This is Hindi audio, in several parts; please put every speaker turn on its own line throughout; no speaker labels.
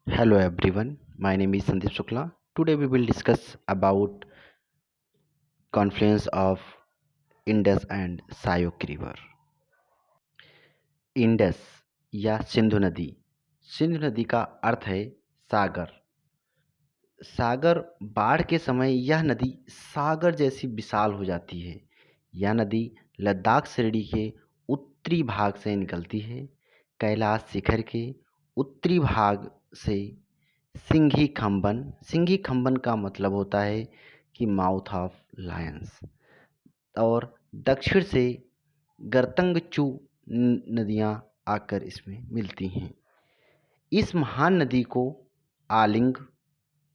Hello everyone, my name is Sandeep Shukla. Today we will discuss about confluence of Indus and Sayok River. Indus या सिंधु नदी। सिंधु नदी का अर्थ है सागर। सागर बाढ़ के समय यह नदी सागर जैसी विशाल हो जाती है। यह नदी लद्दाख श्रेणी के उत्तरी भाग से निकलती है। कैलाश शिखर के उत्तरी भाग से सिंघी खंबन का मतलब होता है कि माउथ ऑफ लायंस, और दक्षिण से गर्तंगचू नदियां आकर इसमें मिलती हैं। इस महान नदी को आलिंग,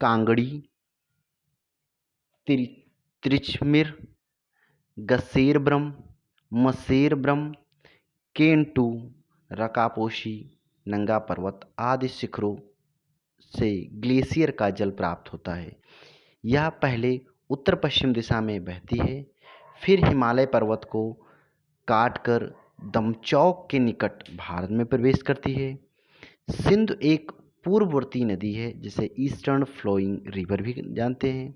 कांगड़ी, त्रिचमिर, गसेरब्रम, मसेरब्रम, केंटू, रकापोशी, नंगा पर्वत आदि शिखरों से ग्लेशियर का जल प्राप्त होता है। यह पहले उत्तर पश्चिम दिशा में बहती है, फिर हिमालय पर्वत को काटकर दमचौक के निकट भारत में प्रवेश करती है। सिंधु एक पूर्ववर्ती नदी है जिसे ईस्टर्न फ्लोइंग रिवर भी जानते हैं,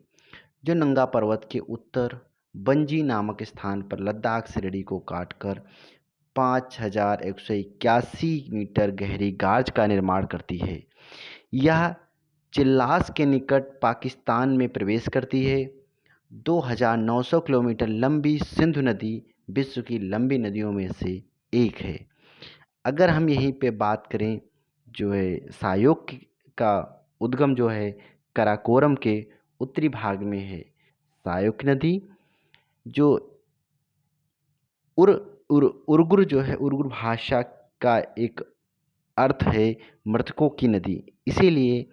जो नंगा पर्वत के उत्तर बंजी नामक स्थान पर लद्दाख श्रेणी को काटकर 5181 मीटर गहरी गाज का निर्माण करती है। यह चिल्लास के निकट पाकिस्तान में प्रवेश करती है। 2900 किलोमीटर लंबी सिंधु नदी विश्व की लंबी नदियों में से एक है। अगर हम यहीं पे बात करें, जो है सायोग का उद्गम जो है कराकोरम के उत्तरी भाग में है। सायोग नदी जो उर्गुर जो है उर्गुर भाषा का एक अर्थ है मृतकों की नदी, इसीलिए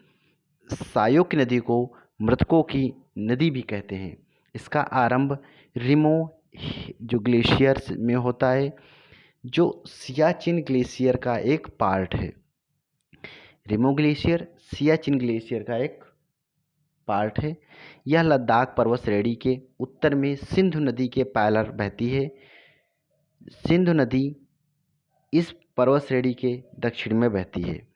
सायोग नदी को मृतकों की नदी भी कहते हैं। इसका आरंभ रिमो जो ग्लेशियर में होता है, जो सियाचिन ग्लेशियर का एक पार्ट है। रिमो ग्लेशियर सियाचिन ग्लेशियर का एक पार्ट है। यह लद्दाख पर्वत श्रेणी के उत्तर में सिंधु नदी के पैरेलल बहती है। सिंधु नदी इस पर्वत श्रेणी के दक्षिण में बहती है।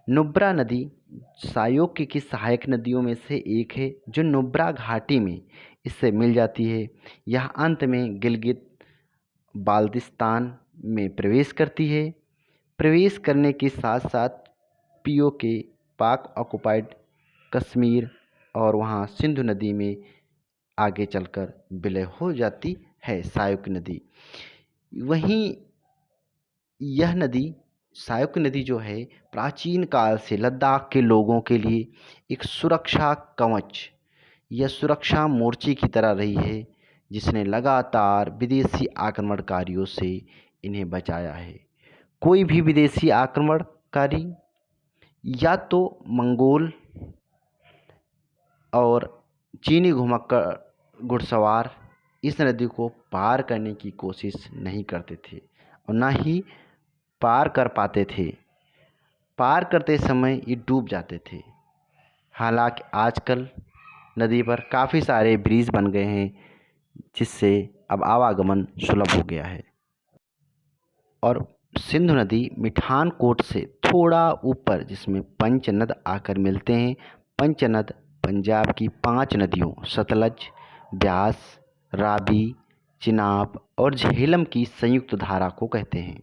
नुब्रा नदी सायोग की सहायक नदियों में से एक है, जो नुब्रा घाटी में इससे मिल जाती है। यह अंत में गिलगित बाल्टिस्तान में प्रवेश करती है। प्रवेश करने के साथ साथ पीओके पाक ऑक्युपाइड कश्मीर और वहाँ सिंधु नदी में आगे चलकर विलय हो जाती है सायोग नदी। वहीं यह नदी सायोग नदी जो है प्राचीन काल से लद्दाख के लोगों के लिए एक सुरक्षा कवच या सुरक्षा मोर्चे की तरह रही है, जिसने लगातार विदेशी आक्रमणकारियों से इन्हें बचाया है। कोई भी विदेशी आक्रमणकारी या तो मंगोल और चीनी घुमक्कड़ घुड़सवार इस नदी को पार करने की कोशिश नहीं करते थे और ना ही पार कर पाते थे। पार करते समय ये डूब जाते थे। हालांकि आजकल नदी पर काफ़ी सारे ब्रिज बन गए हैं, जिससे अब आवागमन सुलभ हो गया है। और सिंधु नदी मिठानकोट से थोड़ा ऊपर, जिसमें पंचनद आकर मिलते हैं। पंचनद पंजाब की 5 नदियों सतलज, ब्यास, रावी, चिनाब और झेलम की संयुक्त धारा को कहते हैं।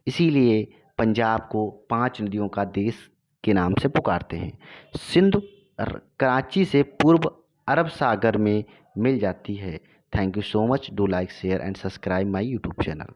इसीलिए पंजाब को 5 नदियों का देश के नाम से पुकारते हैं। सिंधु कराची से पूर्व अरब सागर में मिल जाती है। Thank you so much. Do like, share and subscribe my YouTube channel.